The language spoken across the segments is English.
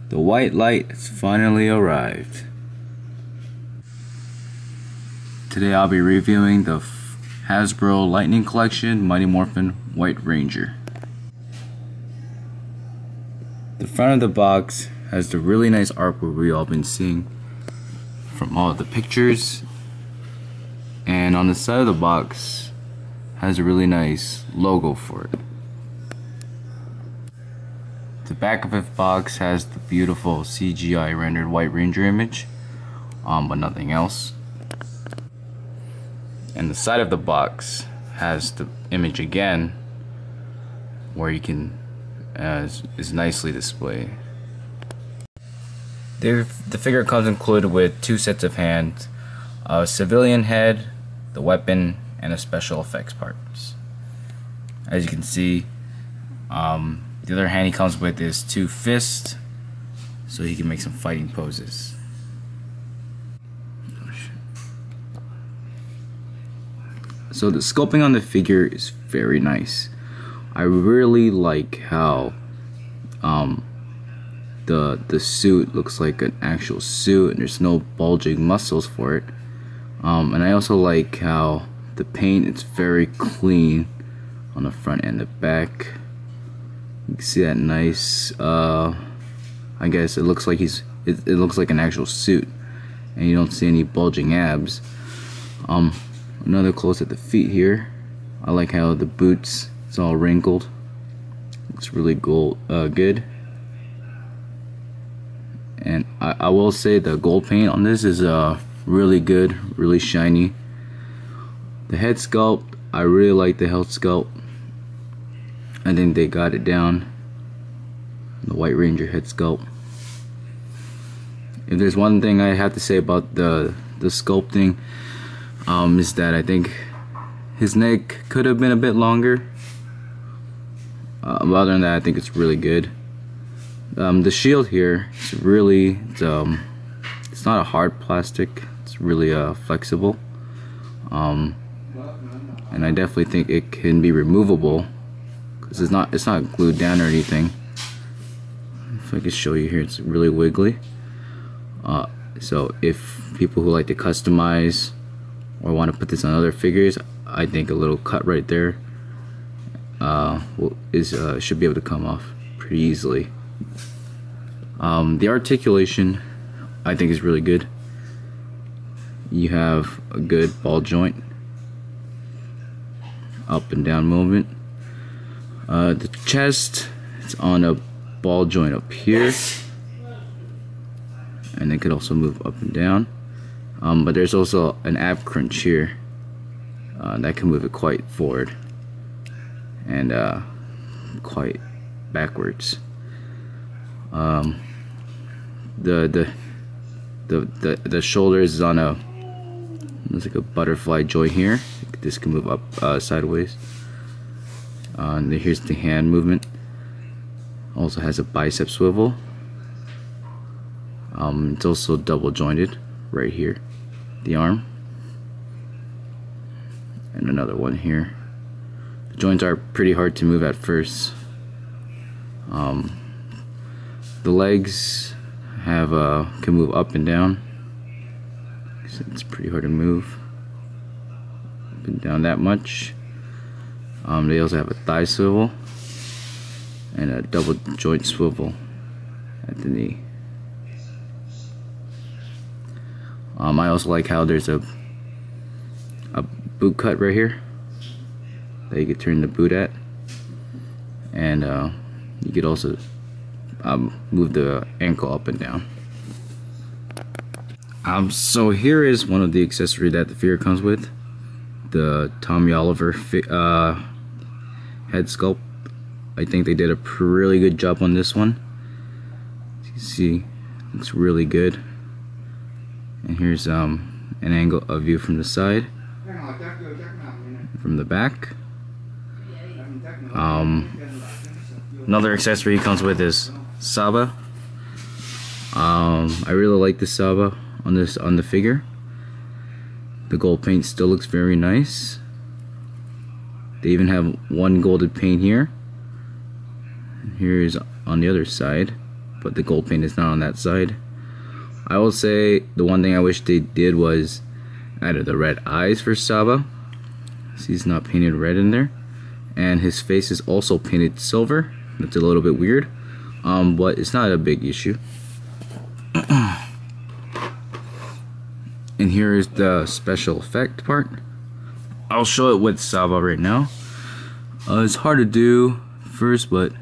The white light has finally arrived. Today I'll be reviewing the Hasbro Lightning Collection Mighty Morphin White Ranger. The front of the box has the really nice artwork we've all been seeing from all of the pictures, and on the side of the box has a really nice logo for it. The back of the box has the beautiful CGI rendered White Ranger image, but nothing else. And the side of the box has the image again, where you can is nicely displayed. The figure comes included with 2 sets of hands, a civilian head, the weapon, and a special effects parts. As you can see, the other hand he comes with is 2 fists, so he can make some fighting poses. So the sculpting on the figure is very nice. I really like how the suit looks like an actual suit and there's no bulging muscles for it. And I also like how the paint is very clean on the front and the back. You can see that nice, I guess it looks like it looks like an actual suit, and you don't see any bulging abs. Another close at the feet here. I like how the boots, it's all wrinkled. Looks really good. And I will say the gold paint on this is really good, really shiny. The head sculpt, I really like the head sculpt. I think they got it down. The White Ranger head sculpt. If there's one thing I have to say about the sculpting, is that I think his neck could have been a bit longer. Other than that, I think it's really good. The shield here is really, it's not a hard plastic. It's really flexible. And I definitely think it can be removable. It's not glued down or anything. If I could show you here, it's really wiggly. So if people who like to customize or want to put this on other figures, I think a little cut right there should be able to come off pretty easily. The articulation, I think, is really good. You have a good ball joint, up and down movement. The chest, it's on a ball joint up here, and it could also move up and down. But there's also an ab crunch here that can move it quite forward and quite backwards. The shoulders is on a, looks like a butterfly joint here. This can move up sideways. And here's the hand movement. Also has a bicep swivel. It's also double jointed right here, the arm, and another one here. The joints are pretty hard to move at first. The legs have can move up and down. So it's pretty hard to move up and down that much. They also have a thigh swivel and a double joint swivel at the knee. I also like how there's a boot cut right here that you could turn the boot at, and you could also move the ankle up and down. So here is one of the accessories that the figure comes with, the Tommy Oliver head sculpt. I think they did a really good job on this one. As you can see, looks really good. And here's an angle of view from the side, from the back. Another accessory he comes with is Saba. I really like the Saba on the figure. The gold paint still looks very nice. They even have one golded paint here. Here is on the other side, but the gold paint is not on that side. I will say the one thing I wish they did was added the red eyes for Saba. See, he's not painted red in there, and his face is also painted silver. That's a little bit weird, but it's not a big issue. And here is the special effect part. I'll show it with Saba right now. It's hard to do first, but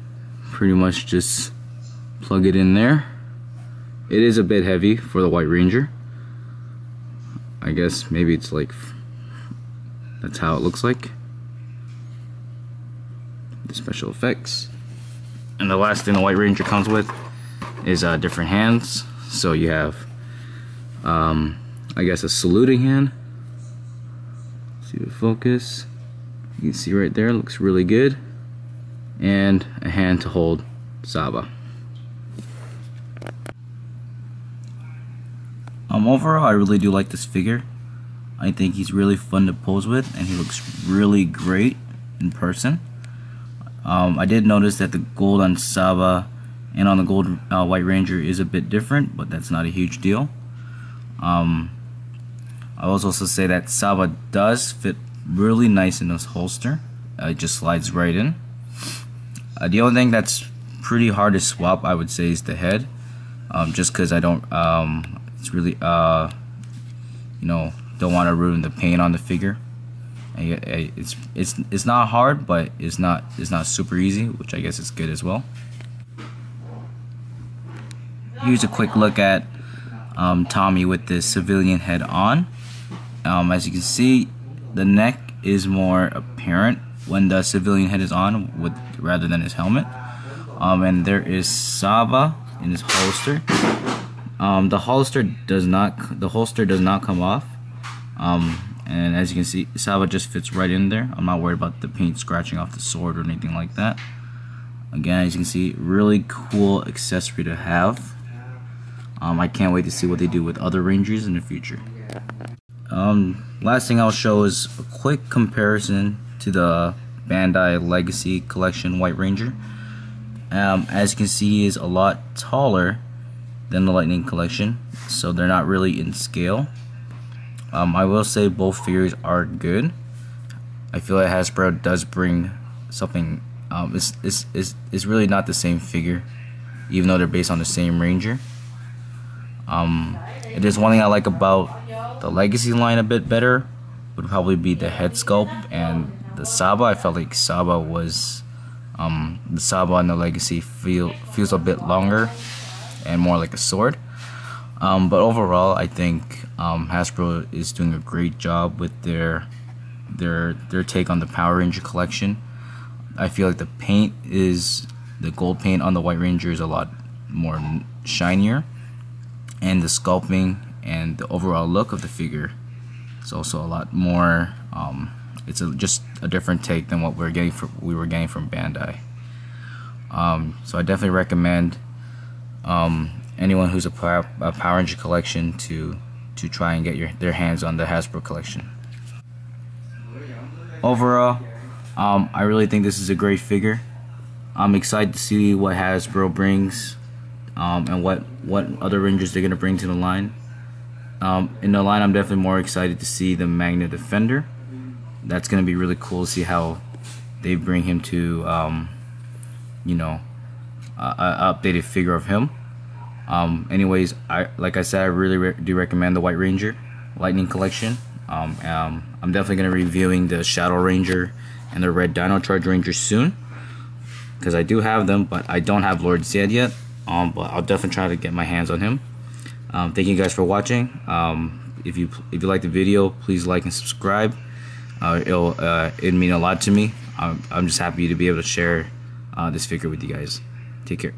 pretty much just plug it in there. It is a bit heavy for the White Ranger. I guess maybe it's like, that's how it looks like. The special effects. And the last thing the White Ranger comes with is different hands. So you have, I guess, a saluting hand. See the focus. You can see right there, looks really good. And a hand to hold Saba. Overall, I really do like this figure. I think he's really fun to pose with, and he looks really great in person. I did notice that the gold on Saba and on the gold White Ranger is a bit different, but that's not a huge deal. I will also say that Saba does fit really nice in this holster. It just slides right in. The only thing that's pretty hard to swap, I would say, is the head. Just because I don't, it's really, you know, don't want to ruin the paint on the figure. It's not hard, but it's not super easy, which I guess is good as well. Here's a quick look at Tommy with the civilian head on. As you can see, the neck is more apparent when the civilian head is on, rather than his helmet. And there is Saba in his holster. The holster does not come off. And as you can see, Saba just fits right in there. I'm not worried about the paint scratching off the sword or anything like that. Again, as you can see, really cool accessory to have. I can't wait to see what they do with other Rangers in the future. Last thing I'll show is a quick comparison to the Bandai Legacy Collection White Ranger. As you can see, he is a lot taller than the Lightning Collection, so they're not really in scale. I will say both figures are good. I feel like Hasbro does bring something. It's really not the same figure, even though they're based on the same Ranger. It is one thing I like about the Legacy line a bit better, would probably be the head sculpt and the Saba. I felt like Saba was, the Saba on the Legacy feels a bit longer and more like a sword. But overall, I think Hasbro is doing a great job with their take on the Power Ranger collection. I feel like the gold paint on the White Ranger is a lot more shinier, and the sculpting and the overall look of the figure is also a lot more. It's just a different take than what we were getting from Bandai. So I definitely recommend anyone who's a Power Ranger collection to try and get their hands on the Hasbro collection. Overall, I really think this is a great figure. I'm excited to see what Hasbro brings, and what other Rangers they're gonna bring to the line. In the line, I'm definitely more excited to see the Magna Defender. That's gonna be really cool to see how they bring him to, you know, a updated figure of him. Anyways, like I said, I really do recommend the White Ranger Lightning Collection. I'm definitely going to be reviewing the Shadow Ranger and the Red Dino Charge Ranger soon, because I do have them, but I don't have Lord Zed yet. But I'll definitely try to get my hands on him. Thank you guys for watching. If you like the video, please like and subscribe. It'd mean a lot to me. I'm just happy to be able to share this figure with you guys. Take care.